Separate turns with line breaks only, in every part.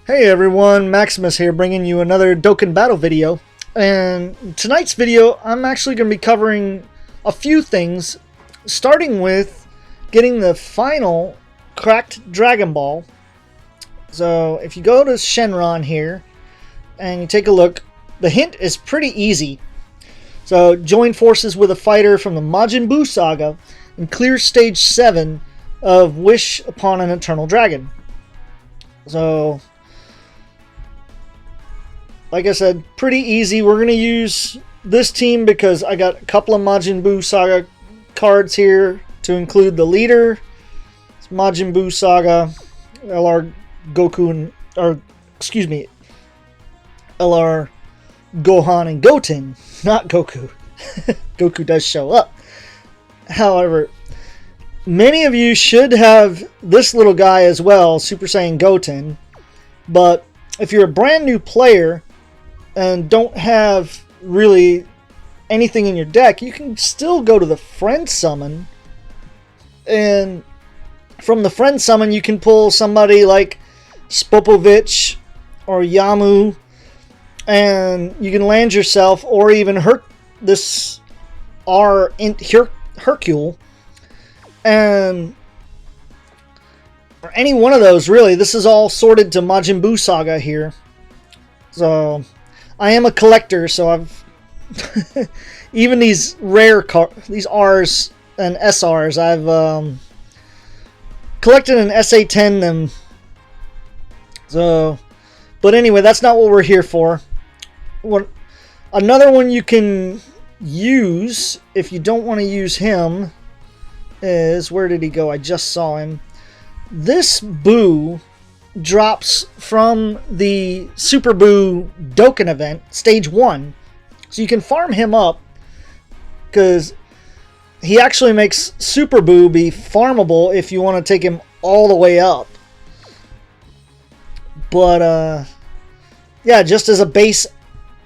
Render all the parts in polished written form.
Hey everyone, Maximus here bringing you another Dokkan Battle video. And in tonight's video, I'm actually going to be covering a few things, starting with getting the final cracked Dragon Ball. So if you go to Shenron here and you take a look, the hint is pretty easy. So join forces with a fighter from the Majin Buu saga and clear stage 7 of Wish Upon an Eternal Dragon. So like I said, pretty easy. We're going to use this team because I got a couple of Majin Buu Saga cards here to include the leader. It's Majin Buu Saga, LR Goku, LR Gohan and Goten, not Goku. Goku does show up. However, many of you should have this little guy as well, Super Saiyan Goten. But if you're a brand new player and don't have really anything in your deck, you can still go to the friend summon, and from the friend summon you can pull somebody like Spopovich or Yamu, and you can land yourself or even hurt this Hercule, and or any one of those really. This is all sorted to Majin Buu Saga here. So I am a collector, so I've even these rare these R's and SR's, I've collected an SA10 them. So, but anyway, that's not what we're here for. Another one you can use if you don't want to use him is, where did he go? I just saw him. This Buu drops from the Super Buu Dokkan event, stage 1. So you can farm him up because he actually makes Super Buu be farmable if you want to take him all the way up. But yeah, just as a base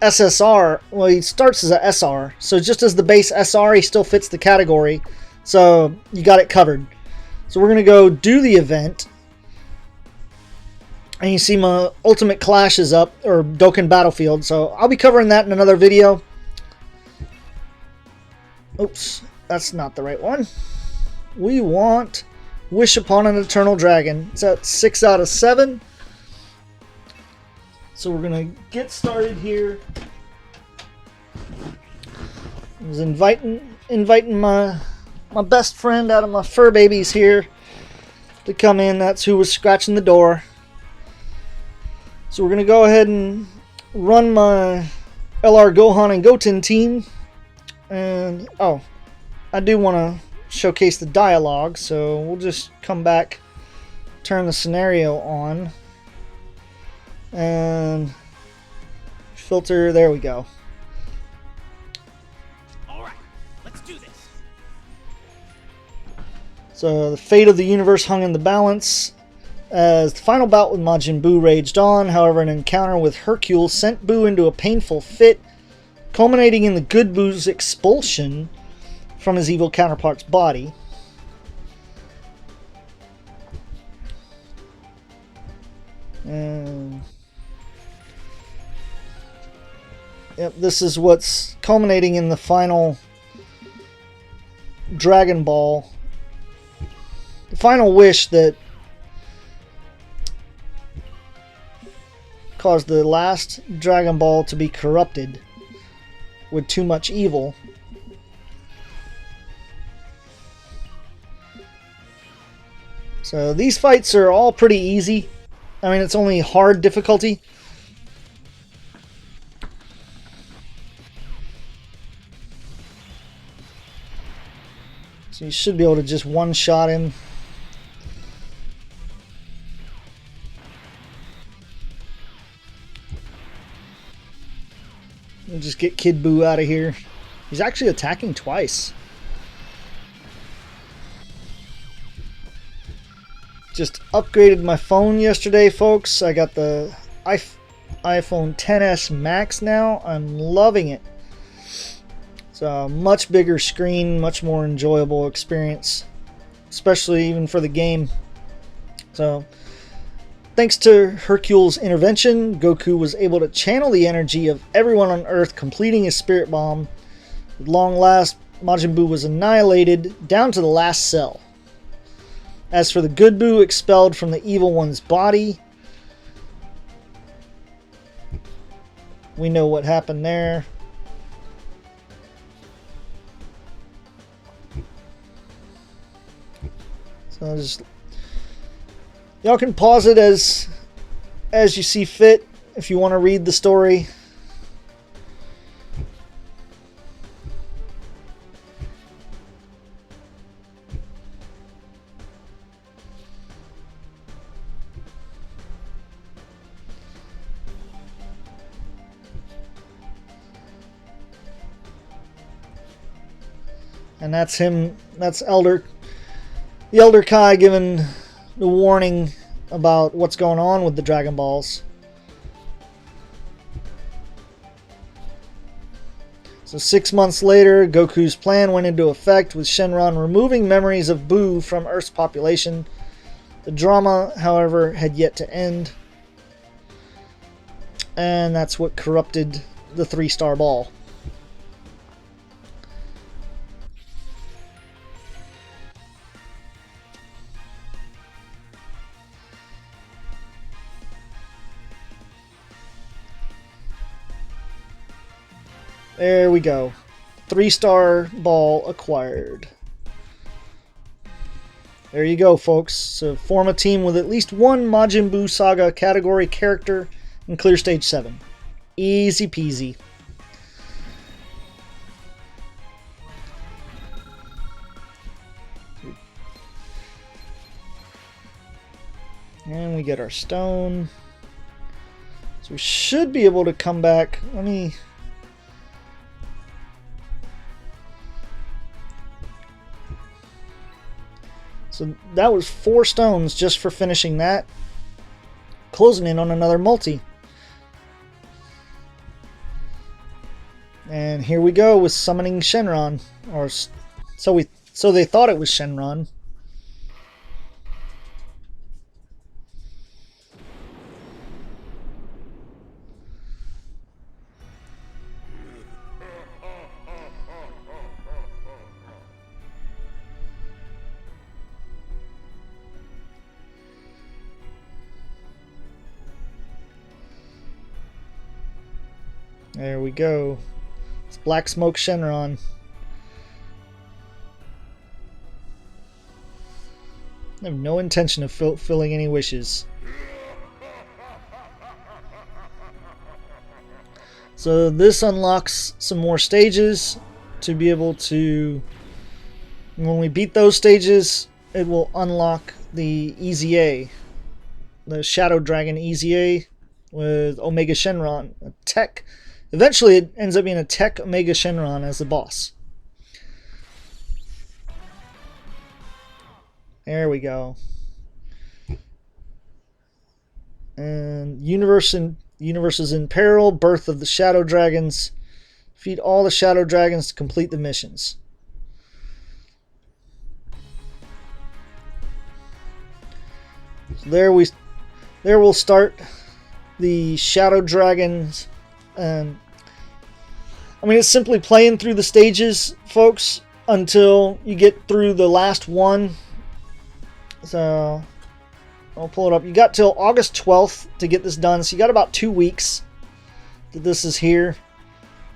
SSR, well, he starts as a SR, so just as the base SR, he still fits the category, so you got it covered. So we're gonna go do the event. And you see my Ultimate Clash is up, or Dokkan Battlefield, so I'll be covering that in another video. Oops, that's not the right one. We want Wish Upon an Eternal Dragon. It's at 6 out of 7. So we're going to get started here. I was inviting my best friend out of my fur babies here to come in. That's who was scratching the door. So we're going to go ahead and run my LR Gohan and Goten team. And, oh, I do want to showcase the dialogue, so we'll just come back, turn the scenario on, and filter, there we go.
Alright, let's do this.
So the fate of the universe hung in the balance as the final bout with Majin Buu raged on. However, an encounter with Hercule sent Buu into a painful fit, culminating in the good Buu's expulsion from his evil counterpart's body. And yep, this is what's culminating in the final Dragon Ball. The final wish that caused the last Dragon Ball to be corrupted with too much evil. So these fights are all pretty easy. I mean, it's only hard difficulty. So you should be able to just one-shot him. We'll just get Kid Buu out of here. He's actually attacking twice. Just upgraded my phone yesterday, folks. I got the iPhone XS Max now. I'm loving it. It's a much bigger screen, much more enjoyable experience, especially even for the game. So Thanks to Hercule's intervention, Goku was able to channel the energy of everyone on Earth, completing his spirit bomb. At long last, Majin Buu was annihilated down to the last cell. As for the good Buu, expelled from the evil one's body, we know what happened there. So y'all can pause it as you see fit if you want to read the story. And that's him, that's the Elder Kai giving the warning about what's going on with the Dragon Balls. So 6 months later, Goku's plan went into effect with Shenron removing memories of Buu from Earth's population. The drama, however, had yet to end. And that's what corrupted the 3-star ball. There we go. 3-star ball acquired. There you go, folks. So form a team with at least one Majin Buu Saga category character and clear stage 7. Easy peasy. And we get our stone. So we should be able to come back. Let me... So that was 4 stones just for finishing that. Closing in on another multi. And here we go with summoning Shenron. Or so they thought it was Shenron. There we go. It's Black Smoke Shenron. I have no intention of filling any wishes. So this unlocks some more stages to be able to... When we beat those stages, it will unlock the EZA. The Shadow Dragon EZA with Omega Shenron. A tech... Eventually, it ends up being a Tech Omega Shenron as the boss. There we go. And Universe is in peril. Birth of the Shadow Dragons. Feed all the Shadow Dragons to complete the missions. So there we'll start the Shadow Dragons. I mean, it's simply playing through the stages, folks, until you get through the last one. So, I'll pull it up. You got till August 12th to get this done, so you got about 2 weeks that this is here.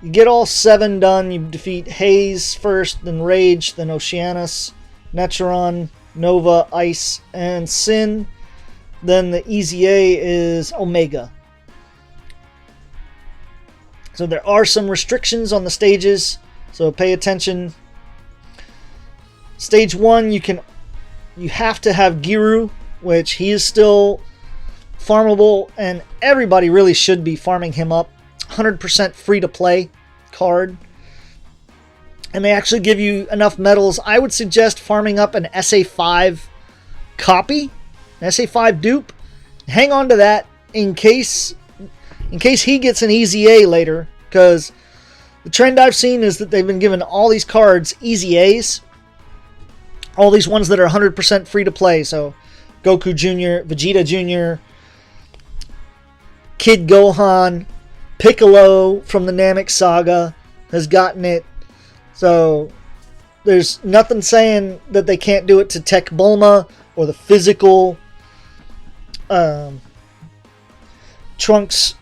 You get all 7 done. You defeat Haze first, then Rage, then Oceanus, Neteron, Nova, Ice, and Sin. Then the EZA is Omega. So there are some restrictions on the stages, so pay attention. Stage 1, you have to have Giru, which he is still farmable, and everybody really should be farming him up. 100% free to play card. And they actually give you enough medals. I would suggest farming up an SA5 copy, an SA5 dupe. Hang on to that in case he gets an EZA later, because the trend I've seen is that they've been giving all these cards EZAs, all these ones that are 100% free to play. So Goku Jr., Vegeta Jr., Kid Gohan, Piccolo from the Namek Saga has gotten it. So there's nothing saying that they can't do it to Tech Bulma or the physical Trunks,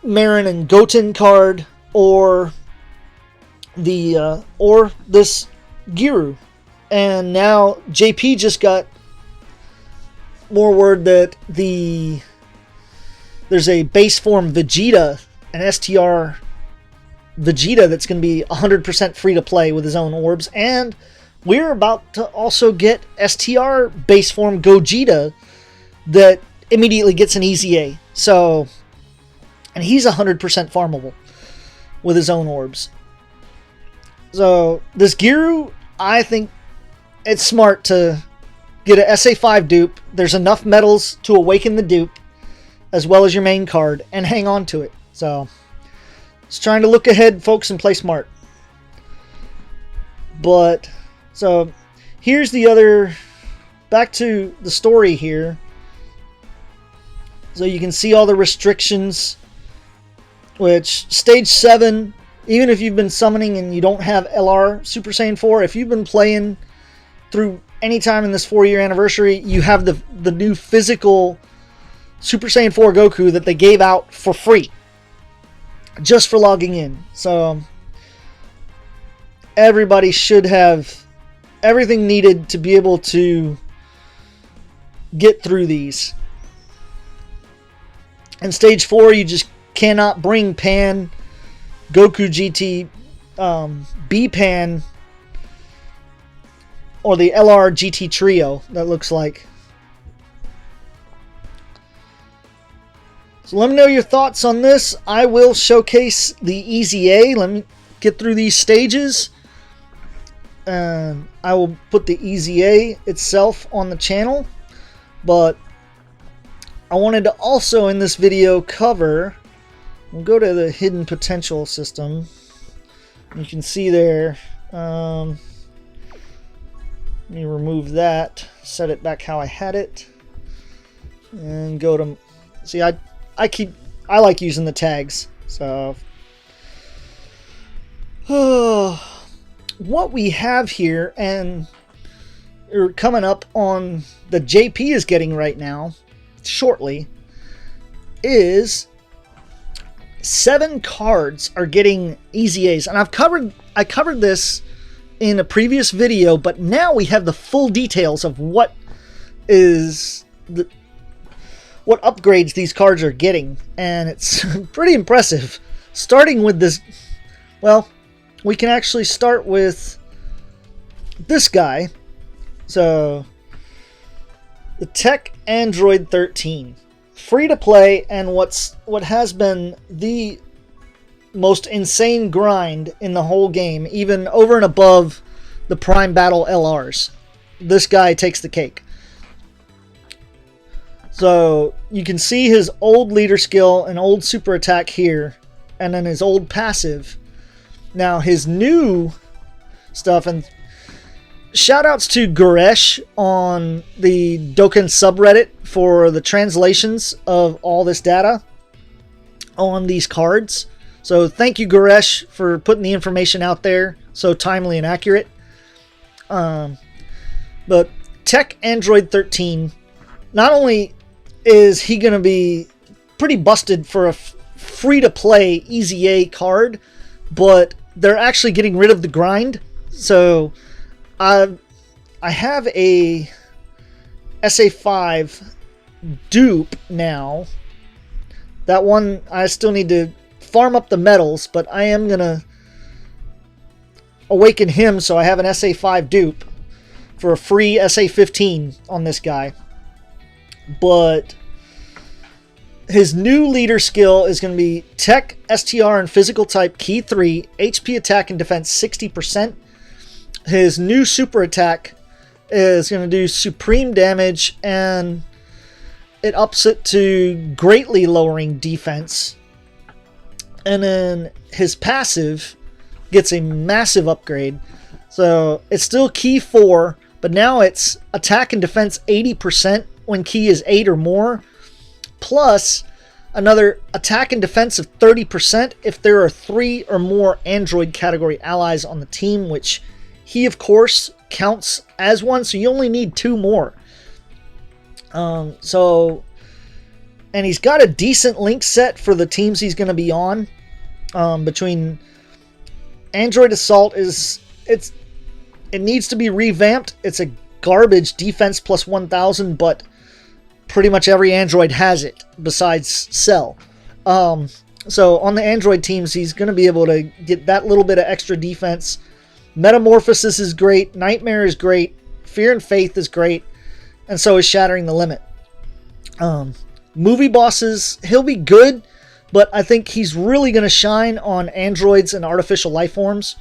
Marin, and Goten card, or this Giru. And now JP just got more word that there's a base form Vegeta, an STR Vegeta that's going to be 100% free to play with his own orbs, and we're about to also get STR base form Gogeta that immediately gets an EZA. So, and he's 100% farmable with his own orbs. So this Giru, I think it's smart to get a SA5 dupe. There's enough medals to awaken the dupe as well as your main card and hang on to it. So it's trying to look ahead, folks, and play smart. But so here's the other, back to the story here. So you can see all the restrictions, which stage 7, even if you've been summoning and you don't have LR Super Saiyan 4, if you've been playing through any time in this 4-year anniversary, you have the new physical Super Saiyan 4 Goku that they gave out for free just for logging in. So everybody should have everything needed to be able to get through these. In stage 4, you just cannot bring Pan, Goku GT, B-Pan, or the LR GT Trio, that looks like. So let me know your thoughts on this. I will showcase the EZA. Let me get through these stages. And I will put the EZA itself on the channel. But I wanted to also in this video cover, we'll go to the hidden potential system. You can see there, let me remove that, set it back how I had it, and go to, see, I like using the tags. So what we have here, and we're coming up on the JP is getting right now shortly, is 7 cards are getting EZAs, and I covered this in a previous video, but now we have the full details of what upgrades these cards are getting, and it's pretty impressive. Starting with this, well, we can actually start with this guy. So the Tech Android 13, free to play, and what has been the most insane grind in the whole game, even over and above the Prime Battle LRs. This guy takes the cake. So you can see his old leader skill and old super attack here, and then his old passive. Now his new stuff, and shoutouts to Goresh on the Dokkan subreddit for the translations of all this data on these cards. So thank you, Goresh, for putting the information out there so timely and accurate. But Tech Android 13, not only is he going to be pretty busted for a free-to-play EZA card, but they're actually getting rid of the grind. So I have a SA5 dupe now. That one I still need to farm up the medals, but I am going to awaken him, so I have an SA5 dupe for a free SA15 on this guy. But his new leader skill is going to be Tech, STR, and Physical Type Key 3, HP Attack and Defense 60%. His new super attack is going to do supreme damage, and it ups it to greatly lowering defense. And then his passive gets a massive upgrade. So it's still Key 4, but now it's attack and defense 80% when Key is 8 or more. plus another attack and defense of 30% if there are 3 or more android category allies on the team, which he of course counts as one, so you only need 2 more. And he's got a decent link set for the teams he's going to be on. Between Android Assault it needs to be revamped. It's a garbage defense plus 1000, but pretty much every Android has it besides Cell. So on the Android teams, he's going to be able to get that little bit of extra defense. Metamorphosis is great. Nightmare is great. Fear and Faith is great. And so is Shattering the Limit. Movie bosses, he'll be good, but I think he's really going to shine on androids and artificial life forms.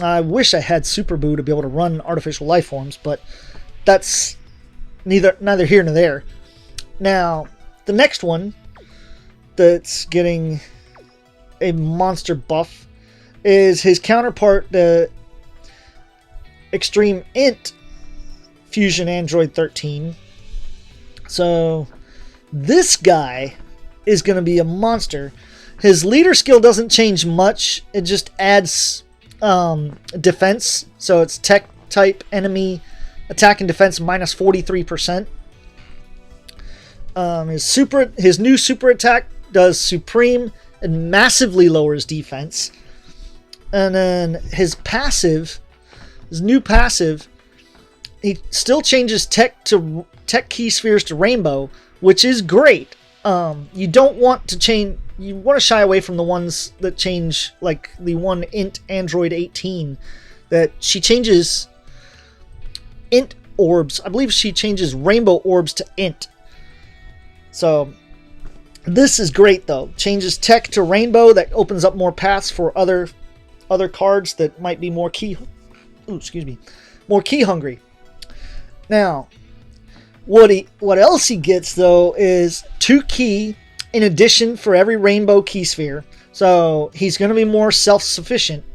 I wish I had Super Buu to be able to run artificial life forms, but that's neither here nor there. Now, the next one that's getting a monster buff is his counterpart, the Extreme Int Fusion Android 13. So this guy is going to be a monster. His leader skill doesn't change much. It just adds defense. So it's tech type enemy attack and defense minus 43%. His new super attack does supreme and massively lowers defense. And then his new passive, he still changes tech key spheres to rainbow, which is great. You don't want to change. You want to shy away from the ones that change, like the one Int Android 18 that she changes Int orbs. I believe she changes rainbow orbs to Int. So this is great though. Changes tech to rainbow, that opens up more paths for other cards that might be more key. More key hungry. Now, what else he gets though is 2 key in addition for every rainbow key sphere. So he's going to be more self-sufficient.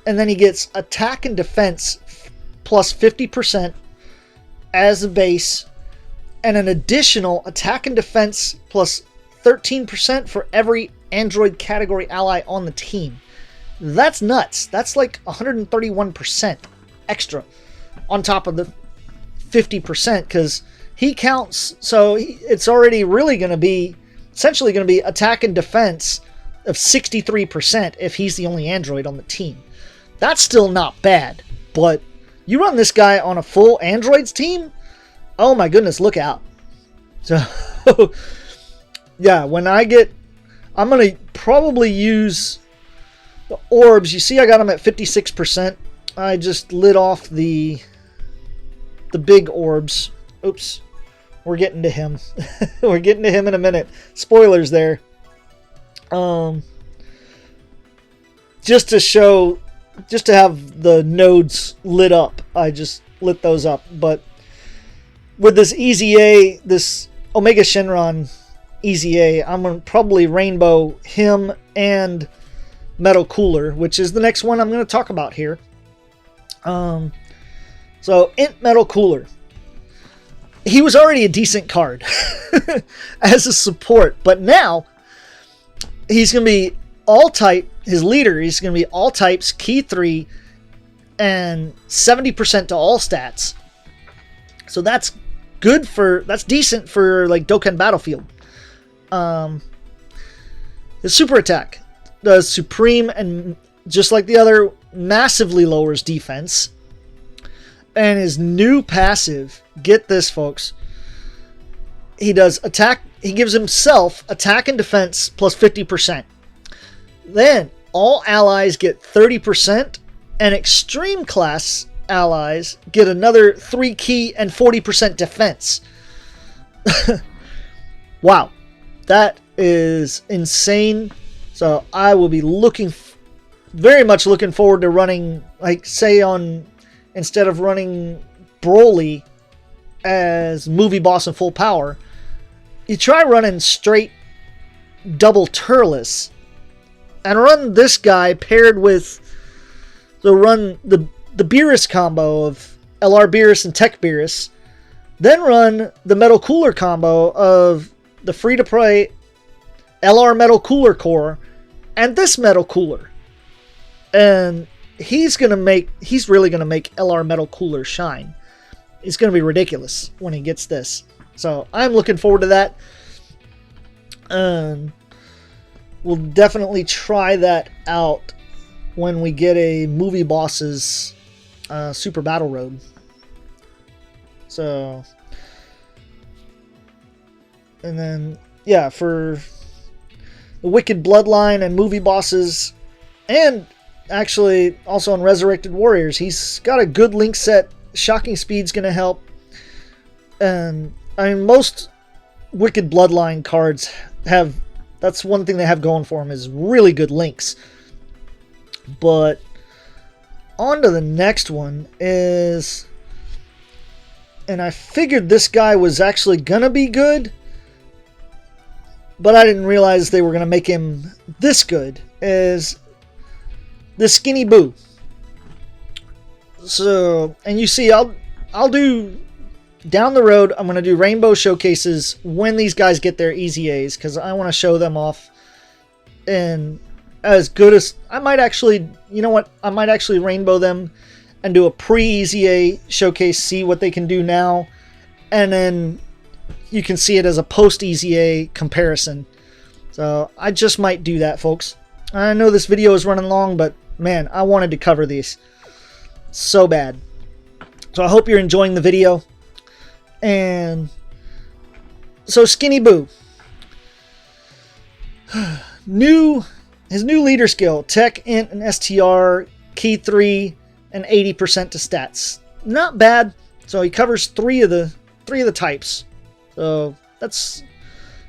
And then he gets attack and defense plus 50% as a base, and an additional attack and defense plus 13% for every android category ally on the team. That's nuts. That's like 131% extra on top of the 50%, because he counts. So it's already really going to be essentially going to be attack and defense of 63% if he's the only android on the team. That's still not bad, but you run this guy on a full androids team, oh my goodness, look out. So yeah, I'm going to probably use the orbs. You see I got them at 56%. I just lit off the big orbs. Oops. We're getting to him. We're getting to him in a minute. Spoilers there. Just to have the nodes lit up, I just lit those up. But with this EZA, this Omega Shenron EZA, I'm going to probably rainbow him and Metal Cooler, which is the next one I'm going to talk about here. So, Int Metal Cooler. He was already a decent card as a support, but now he's going to be all type. His leader, he's going to be all types, key 3, and 70% to all stats. So that's decent for like Dokkan Battlefield. His super attack does supreme and just like the other, massively lowers defense. And his new passive, get this folks, he does attack, he gives himself attack and defense plus 50%. Then all allies get 30%, and extreme class allies get another 3 key and 40% defense. Wow, that is insane. So I will be very much looking forward to running, like, say instead of running Broly as movie boss and full power, you try running straight double Turles and run this guy paired with run the Beerus combo of LR Beerus and Tech Beerus, then run the Metal Cooler combo of the free-to-play LR Metal Cooler Core and this Metal Cooler. And he's really going to make LR Metal Cooler shine. It's going to be ridiculous when he gets this. So I'm looking forward to that. We'll definitely try that out when we get a Movie Bosses Super Battle Road. So, and then, yeah, for the Wicked Bloodline and Movie Bosses, and actually also on Resurrected Warriors, he's got a good link set. Shocking Speed's going to help. And, I mean, most Wicked Bloodline cards have, that's one thing they have going for them, is really good links. But on to the next one is, and I figured this guy was actually gonna be good, but I didn't realize they were gonna make him this good, is the Skinny Buu. So, and you see, I'll do down the road, I'm gonna do rainbow showcases when these guys get their EZAs, because I want to show them off. And as good as I might actually, you know what, I might actually rainbow them and do a pre-EZA showcase, see what they can do now, and then you can see it as a post-EZA comparison. So I just might do that, folks. I know this video is running long, but man, I wanted to cover these so bad. So I hope you're enjoying the video. And so Skinny Buu, his new leader skill, Tech, Int, and STR, Key 3, and 80% to stats. Not bad. So he covers three of the types. So that's,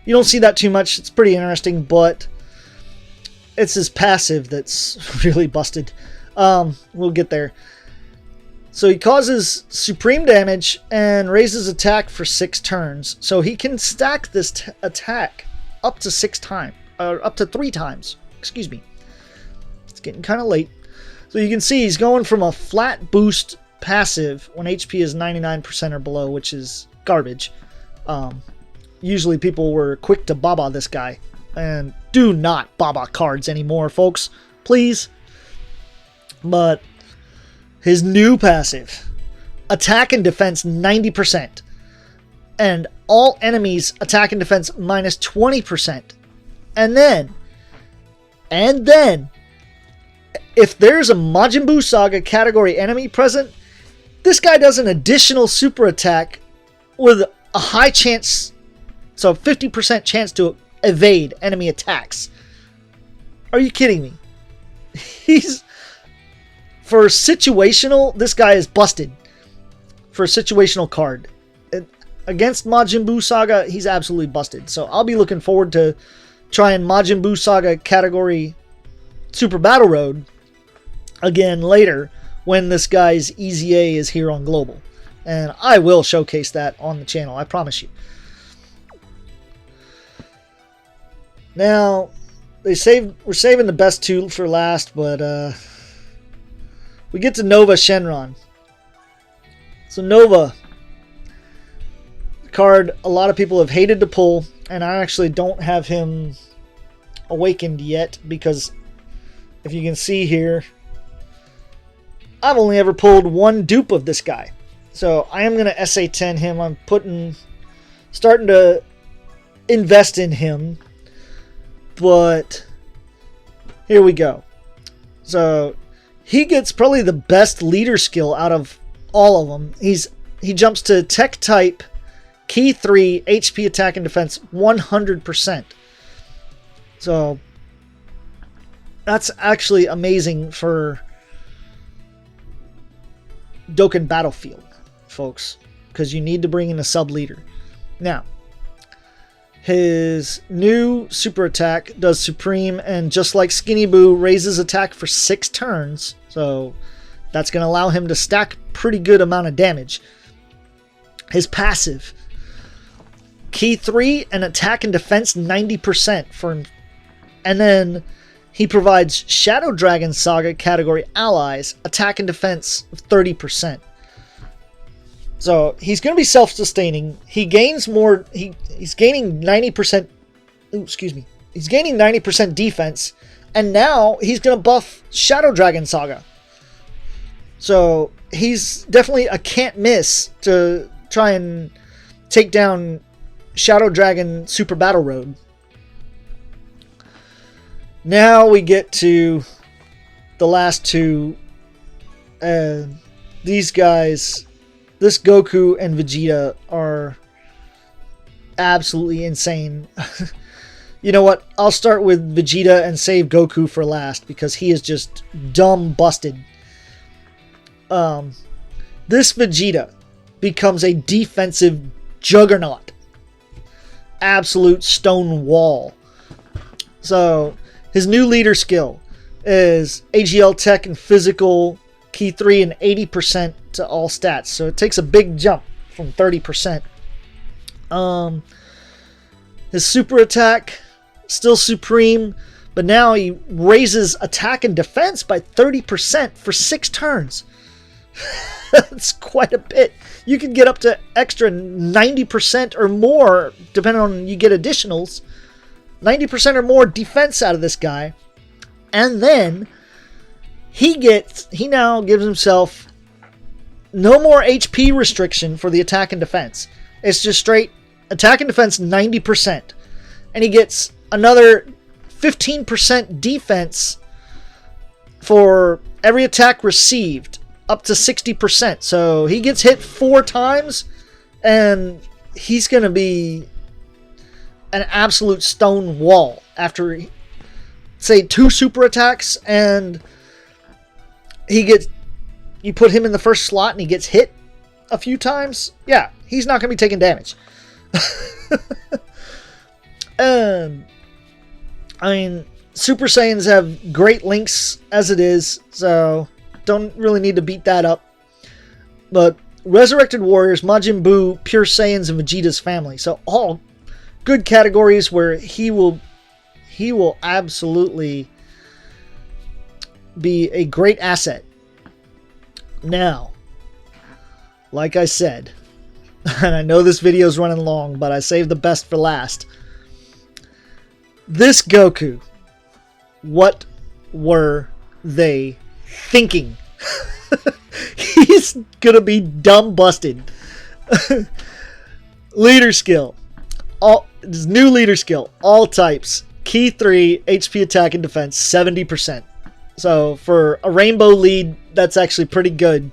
you don't see that too much. It's pretty interesting, but it's his passive that's really busted. We'll get there. So he causes supreme damage and raises attack for 6 turns. So he can stack this attack up to 6 times, or up to 3 times. Excuse me. It's getting kind of late. So you can see he's going from a flat boost passive when HP is 99% or below, which is garbage. Usually people were quick to Baba this guy. And do not Baba cards anymore, folks. Please. But his new passive, attack and defense 90%. And all enemies attack and defense minus 20%. And then, if there's a Majin Buu Saga category enemy present, this guy does an additional super attack with a high chance, so 50% chance to evade enemy attacks. Are you kidding me? For situational, this guy is busted. For a situational card. Against Majin Buu Saga, he's absolutely busted. So I'll be looking forward to trying Majin Buu Saga category Super Battle Road again later when this guy's EZA is here on Global. And I will showcase that on the channel, I promise you. Now, we're saving the best two for last, but we get to Nova Shenron. So Nova, card a lot of people have hated to pull, and I actually don't have him awakened yet, because if you can see here, I've only ever pulled one dupe of this guy. So I am going to SA10 him. I'm starting to invest in him. But here we go. So he gets probably the best leader skill out of all of them. He jumps to Tech type, Key 3, HP attack and defense 100%. So that's actually amazing for Dokkan Battlefield, folks, because you need to bring in a sub leader. Now, his new super attack does supreme, and just like Skinny Buu, raises attack for 6 turns. So that's going to allow him to stack pretty good amount of damage. His passive, Key 3 and attack and defense 90% for him. And then he provides Shadow Dragon Saga category allies attack and defense of 30%. So he's going to be self-sustaining. He gains more. He's gaining 90%. Excuse me. He's gaining 90% defense. And now he's going to buff Shadow Dragon Saga. So he's definitely a can't miss to try and take down Shadow Dragon Super Battle Road. Now we get to the last two. These guys, this Goku and Vegeta, are absolutely insane. You know what? I'll start with Vegeta and save Goku for last because he is just dumb busted. This Vegeta becomes a defensive juggernaut. Absolute stone wall. So his new leader skill is AGL Tech and Physical Key 3 and 80% to all stats. So it takes a big jump from 30%. His super attack, still supreme, but now he raises attack and defense by 30% for 6 turns. That's quite a bit. You can get up to extra 90% or more, depending on you get additionals. 90% or more defense out of this guy. And then he now gives himself no more HP restriction for the attack and defense. It's just straight attack and defense 90%. And he gets another 15% defense for every attack received, up to 60%. So he gets hit 4 times and he's going to be an absolute stone wall after, say, 2 super attacks, and you put him in the first slot and he gets hit a few times. Yeah, he's not going to be taking damage. I mean, Super Saiyans have great links as it is, so don't really need to beat that up. But Resurrected Warriors, Majin Buu, Pure Saiyans, and Vegeta's family. So all good categories where he will absolutely be a great asset. Now, like I said, and I know this video is running long, but I saved the best for last. This Goku, what were they thinking? He's gonna be dumb busted. Leader skill. His new leader skill. All types. Key 3, HP attack and defense, 70%. So for a rainbow lead, that's actually pretty good.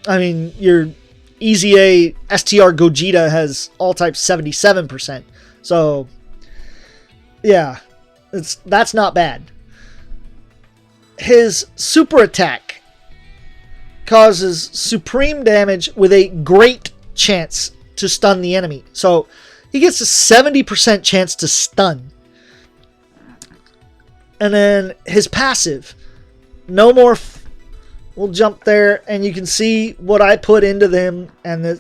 I mean, your EZA STR Gogeta has all types 77%. So yeah, that's not bad. His super attack causes supreme damage with a great chance to stun the enemy. So he gets a 70% chance to stun. And then his passive, no more. We'll jump there and you can see what I put into them, and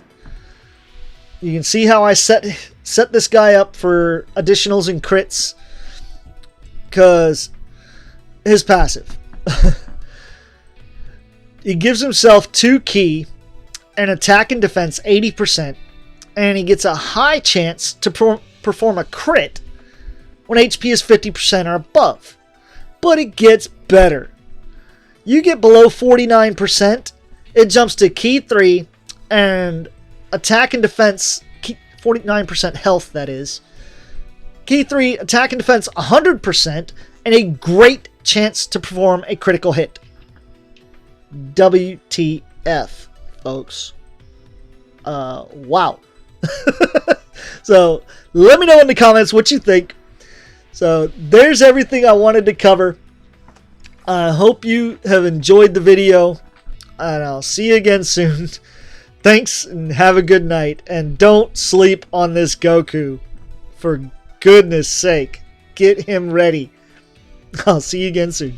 you can see how I set this guy up for additionals and crits, because his passive. He gives himself 2 key and attack and defense 80%, and he gets a high chance to perform a crit when HP is 50% or above. But it gets better. You get below 49%, it jumps to key 3 and attack and defense 49% health, that is. Key 3, attack and defense 100%, and a great chance to perform a critical hit. WTF, folks. Wow. So, let me know in the comments what you think. So, there's everything I wanted to cover. I hope you have enjoyed the video, and I'll see you again soon. Thanks, and have a good night. And don't sleep on this Goku. For goodness sake, get him ready. I'll see you again soon.